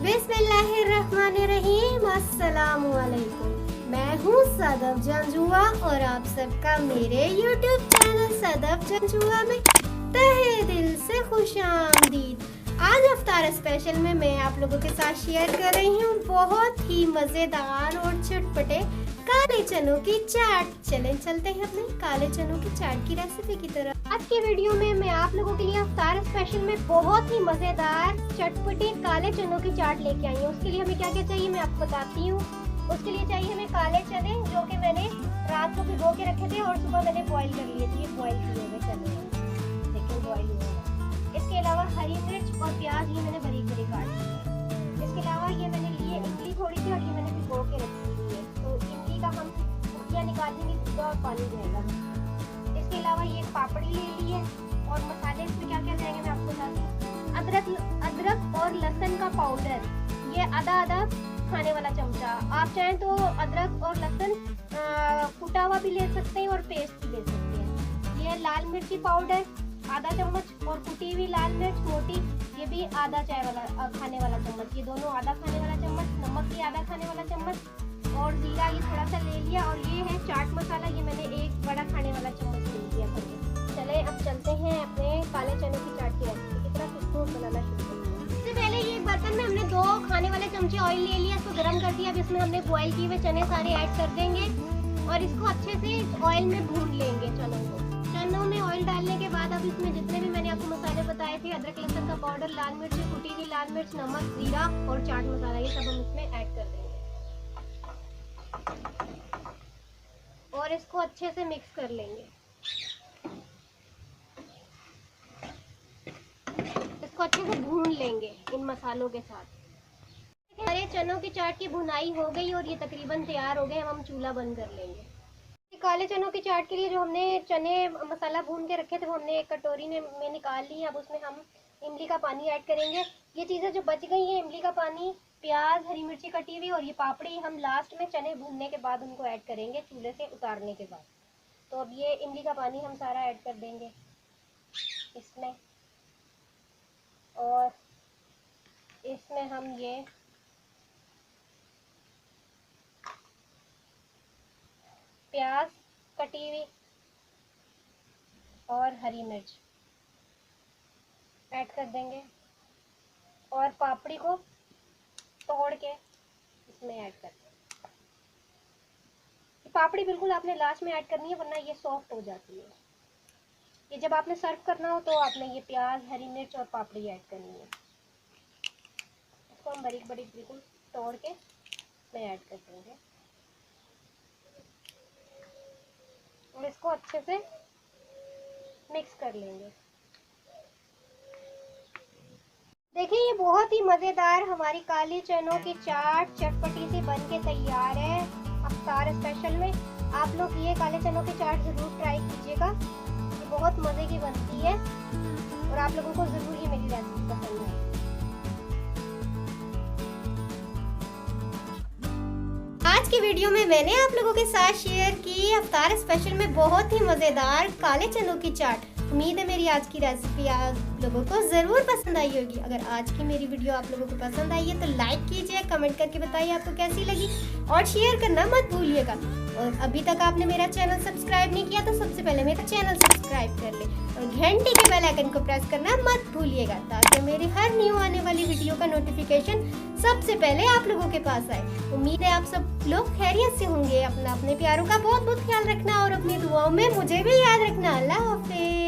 बिस्मिल्लाहिर्रहमानिर्रहीम। अस्सलामुअलैकुम। मैं हूँ सदफ जंजुआ और आप सबका मेरे YouTube चैनल सदफ जंजुआ में तहे दिल से खुशामदीद। आज अफ्तार स्पेशल में मैं आप लोगों के साथ शेयर कर रही हूँ बहुत ही मज़ेदार और चटपटे काले चनों की चाट। चलें चलते हैं अपने काले चनों की चाट की रेसिपी की तरफ। आज की वीडियो में मैं आप लोगों के लिए अफ्तार स्पेशल में बहुत ही मज़ेदार चटपटे काले चनों की चाट लेके आई हूँ। उसके लिए हमें क्या क्या चाहिए मैं आपको बताती हूँ। उसके लिए चाहिए हमें काले चने, जो कि मैंने रात को भिगो के रखे थे और सुबह मैंने बॉईल कर लिए थे। ये बॉईल किए हुए चने देखिए, बॉईल हुए हैं। इसके अलावा हरी मिर्च और प्याज ये मैंने बारीक बारीक काट ली है। इसके अलावा ये मैंने लिए इमली थोड़ी सी और ये मैंने भिगो के रखी हुई है। तो इमली का हम भुजिया निकालेंगे, दूध और पानी रहेगा। इसके अलावा ये पापड़ी ले ली है और मसाले इसमें क्या क्या जाएंगे मैं आपको बताती हूँ। अदरक और लहसुन का पाउडर, ये आधा खाने वाला चमचा। आप चाहें तो अदरक और लहसुन कुटा हुआ भी ले सकते हैं और पेस्ट भी ले सकते हैं। ये लाल मिर्ची पाउडर आधा चम्मच और कुटी हुई लाल मिर्च मोटी, ये भी आधा चाय वाला खाने वाला चम्मच। ये दोनों आधा खाने वाला चम्मच। नमक भी आधा खाने वाला चम्मच और जीरा ये थोड़ा सा ले लिया। और ये है चाट मसाला, ये मैंने एक बड़ा खाने वाला चम्मच ले लिया। चले अब चलते हैं अपने काले चने की चाट की रेसिपी की तरफ। इसको बनाना शुरू करेंगे। सबसे पहले ये बर्तन में हमने 2 खाने वाले चमचे ऑयल ले लिया, इसको गर्म कर दिया। अब इसमें हमने बॉईल किए हुए चने सारे ऐड कर देंगे और इसको अच्छे से ऑयल में भून लेंगे चनों को। चनों में ऑयल डालने के बाद अब इसमें जितने भी मैंने आपको मसाले बताए थे, अदरक लहसुन का पाउडर, लाल मिर्च, कुटी हुई लाल मिर्च, नमक, जीरा और चाट मसाला, ये सब हम इसमें ऐड कर देंगे और इसको अच्छे से मिक्स कर लेंगे। इसको अच्छे से भून लेंगे इन मसालों के साथ। हमारे चनों की चाट की भुनाई हो गई और ये तकरीबन तैयार हो गए। हम चूल्हा बंद कर लेंगे। काले चनों की चाट के लिए जो हमने चने मसाला भून के रखे थे वो हमने एक कटोरी में निकाल ली है। अब उसमें हम इमली का पानी ऐड करेंगे। ये चीज़ें जो बच गई हैं, इमली का पानी, प्याज, हरी मिर्ची कटी हुई और ये पापड़ी, हम लास्ट में चने भूनने के बाद उनको ऐड करेंगे चूल्हे से उतारने के बाद। तो अब ये इमली का पानी हम सारा ऐड कर देंगे इसमें और इसमें हम ये प्याज कटी हुई और हरी मिर्च ऐड कर देंगे और पापड़ी को तोड़ के इसमें ऐड कर देंगे। पापड़ी बिल्कुल आपने लास्ट में ऐड करनी है, वरना ये सॉफ्ट हो जाती है। ये जब आपने सर्व करना हो तो आपने ये प्याज, हरी मिर्च और पापड़ी ऐड करनी है। इसको हम बारीक बारीक बिल्कुल तोड़ के इसमें ऐड कर देंगे और इसको अच्छे से मिक्स कर लेंगे। देखिए ये बहुत ही मज़ेदार हमारी काली चनों की चाट चटपटी सी बन के तैयार है अफ्तार स्पेशल में। आप लोग ये काले चनों की चाट ज़रूर ट्राई कीजिएगा, ये बहुत मज़े की बनती है और आप लोगों को ज़रूर ये मेरी रेसिपी पसंद है। आज की वीडियो में मैंने आप लोगों के साथ शेयर की अफ्तार स्पेशल में बहुत ही मज़ेदार काले चनों की चाट। उम्मीद है मेरी आज की रेसिपी आप लोगों को ज़रूर पसंद आई होगी। अगर आज की मेरी वीडियो आप लोगों को पसंद आई है तो लाइक कीजिए, कमेंट करके बताइए आपको कैसी लगी और शेयर करना मत भूलिएगा। और अभी तक आपने मेरा चैनल सब्सक्राइब नहीं किया तो सबसे पहले मेरा चैनल सब्सक्राइब कर ले और घंटी के बेल आइकन को प्रेस करना मत भूलिएगा, ताकि मेरी हर न्यू आने वाली वीडियो का नोटिफिकेशन सबसे पहले आप लोगों के पास आए। उम्मीद है आप सब लोग खैरियत से होंगे। अपने प्यारों का बहुत बहुत ख्याल रखना और अपनी दुआओं में मुझे भी याद रखना। अल्लाह हाफिज़।